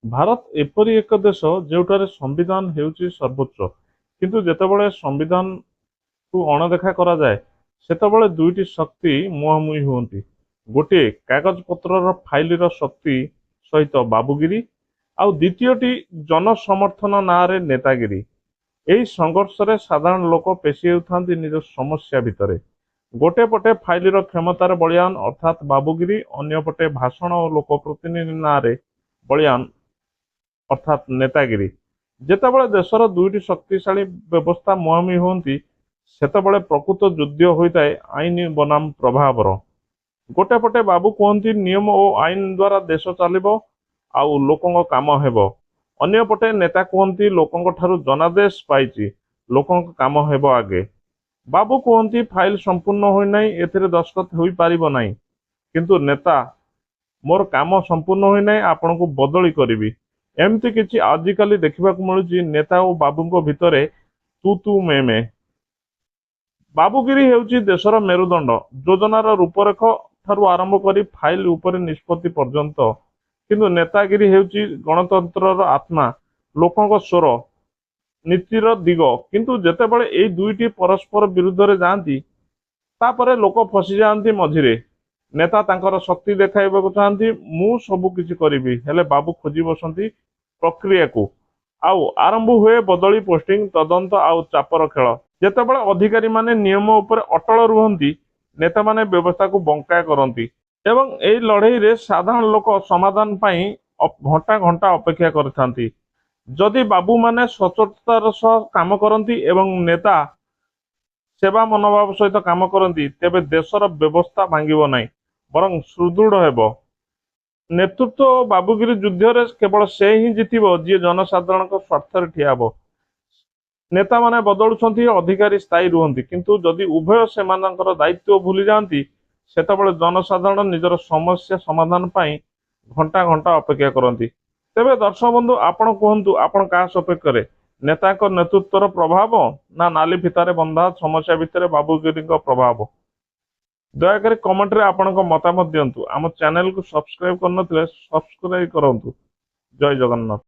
ଭାରତ ଏପରି ଏକ ଦେଶ ଯେଉଁଠାରେ ସମ୍ବିଧାନ ହେଉଛି ସର୍ବୋଚ୍ଚ, କିନ୍ତୁ ଯେତେବେଳେ ସମ୍ବିଧାନକୁ ଅଣଦେଖା କରାଯାଏ ସେତେବେଳେ ଦୁଇଟି ଶକ୍ତି ମୁହାଁମୁହିଁ ହୁଅନ୍ତି। ଗୋଟିଏ କାଗଜପତ୍ରର ଫାଇଲର ଶକ୍ତି ସହିତ ବାବୁଗିରି, ଆଉ ଦ୍ୱିତୀୟଟି ଜନସମର୍ଥନ ନାଁରେ ନେତାଗିରି। ଏହି ସଂଘର୍ଷରେ ସାଧାରଣ ଲୋକ ପେଶି ହେଉଥାନ୍ତି ନିଜ ସମସ୍ୟା ଭିତରେ। ଗୋଟେ ପଟେ ଫାଇଲର କ୍ଷମତାର ବଳିୟାନ ଅର୍ଥାତ୍ ବାବୁଗିରି, ଅନ୍ୟପଟେ ଭାଷଣ ଓ ଲୋକପ୍ରତିନିଧି ନାଁରେ ବଳିୟାନ ଅର୍ଥାତ୍ ନେତାଗିରି। ଯେତେବେଳେ ଦେଶର ଦୁଇଟି ଶକ୍ତିଶାଳୀ ବ୍ୟବସ୍ଥା ମୁହାଁମୁହିଁ ହୁଅନ୍ତି ସେତେବେଳେ ପ୍ରକୃତ ଯୁଦ୍ଧ ହୋଇଥାଏ ଆଇନ ବନାମ ପ୍ରଭାବର। ଗୋଟେ ପଟେ ବାବୁ କୁହନ୍ତି ନିୟମ ଓ ଆଇନ ଦ୍ୱାରା ଦେଶ ଚାଲିବ ଆଉ ଲୋକଙ୍କ କାମ ହେବ। ଅନ୍ୟପଟେ ନେତା କୁହନ୍ତି ଲୋକଙ୍କ ଠାରୁ ଜନାଦେଶ ପାଇଛି, ଲୋକଙ୍କ କାମ ହେବ ଆଗେ। ବାବୁ କୁହନ୍ତି ଫାଇଲ ସମ୍ପୂର୍ଣ୍ଣ ହୋଇନାହିଁ, ଏଥିରେ ଦସ୍ତଖତ ହୋଇପାରିବ ନାହିଁ। କିନ୍ତୁ ନେତା, ମୋର କାମ ସମ୍ପୂର୍ଣ୍ଣ ହୋଇନାହିଁ, ଆପଣଙ୍କୁ ବଦଳି କରିବି। ଏମିତି କିଛି ଆଜିକାଲି ଦେଖିବାକୁ ମିଳୁଛି ନେତା ଓ ବାବୁଙ୍କ ଭିତରେ ତୁ ତୁ ମେ ମେ। ବାବୁଗିରି ହେଉଛି ଦେଶର ମେରୁଦଣ୍ଡ, ଯୋଜନାର ରୂପରେଖ ଠାରୁ ଆରମ୍ଭ କରି ଫାଇଲ ଉପରେ ନିଷ୍ପତ୍ତି ପର୍ଯ୍ୟନ୍ତ। କିନ୍ତୁ ନେତାଗିରି ହେଉଛି ଗଣତନ୍ତ୍ରର ଆତ୍ମା, ଲୋକଙ୍କ ସ୍ୱର, ନୀତିର ଦିଗ। କିନ୍ତୁ ଯେତେବେଳେ ଏଇ ଦୁଇଟି ପରସ୍ପର ବିରୁଦ୍ଧରେ ଯାଆନ୍ତି ତାପରେ ଲୋକ ଫସିଯାଆନ୍ତି ମଝିରେ। ନେତା ତାଙ୍କର ଶକ୍ତି ଦେଖାଇବାକୁ ଚାହାନ୍ତି, ମୁଁ ସବୁ କିଛି କରିବି, ହେଲେ ବାବୁ ଖୋଜି ବସନ୍ତି ପ୍ରକ୍ରିୟାକୁ। ଆଉ ଆରମ୍ଭ ହୁଏ ବଦଳି, ପୋଷ୍ଟିଂ, ତଦନ୍ତ ଆଉ ଚାପର ଖେଳ। ଯେତେବେଳେ ଅଧିକାରୀମାନେ ନିୟମ ଉପରେ ଅଟଳ ରୁହନ୍ତି ନେତାମାନେ ବ୍ୟବସ୍ଥାକୁ ବଙ୍କା କରନ୍ତି। ଏବଂ ଏହି ଲଢ଼େଇରେ ସାଧାରଣ ଲୋକ ସମାଧାନ ପାଇଁ ଘଣ୍ଟା ଘଣ୍ଟା ଅପେକ୍ଷା କରିଥାନ୍ତି। ଯଦି ବାବୁମାନେ ସଚ୍ଚୋଟତାର ସହ କାମ କରନ୍ତି ଏବଂ ନେତା ସେବା ମନୋଭାବ ସହିତ କାମ କରନ୍ତି ତେବେ ଦେଶର ବ୍ୟବସ୍ଥା ଭାଙ୍ଗିବ ନାହିଁ, ବରଂ ସୁଦୃଢ଼ ହେବ। ନେତୃତ୍ୱ ଓ ବାବୁଗିରି ଯୁଦ୍ଧରେ କେବଳ ସେ ହିଁ ଜିତିବ ଯିଏ ଜନସାଧାରଣଙ୍କ ସ୍ୱାର୍ଥରେ ଠିଆ ହେବ। ନେତାମାନେ ବଦଳୁଛନ୍ତି, ଅଧିକାରୀ ସ୍ଥାୟୀ ରୁହନ୍ତି, କିନ୍ତୁ ଯଦି ଉଭୟ ସେମାନଙ୍କର ଦାୟିତ୍ୱ ଭୁଲି ଯାଆନ୍ତି ସେତେବେଳେ ଜନସାଧାରଣ ନିଜର ସମସ୍ୟା ସମାଧାନ ପାଇଁ ଘଣ୍ଟା ଘଣ୍ଟା ଅପେକ୍ଷା କରନ୍ତି। ତେବେ ଦର୍ଶକ ବନ୍ଧୁ, ଆପଣ କୁହନ୍ତୁ, ଆପଣ କାହା ସପକ୍ଷରେ? ନେତାଙ୍କ ନେତୃତ୍ୱର ପ୍ରଭାବ ନା ନାଲି ଫିତାରେ ବନ୍ଧା ସମସ୍ୟା ଭିତରେ ବାବୁଗିରିଙ୍କ ପ୍ରଭାବ? ଦୟାକରି କମେଣ୍ଟରେ ଆପଣଙ୍କ ମତାମତ ଦିଅନ୍ତୁ। ଆମ ଚ୍ୟାନେଲକୁ ସବସ୍କ୍ରାଇବ କରିନଥିଲେ ସବସ୍କ୍ରାଇବ କରନ୍ତୁ। ଜୟ ଜଗନ୍ନାଥ।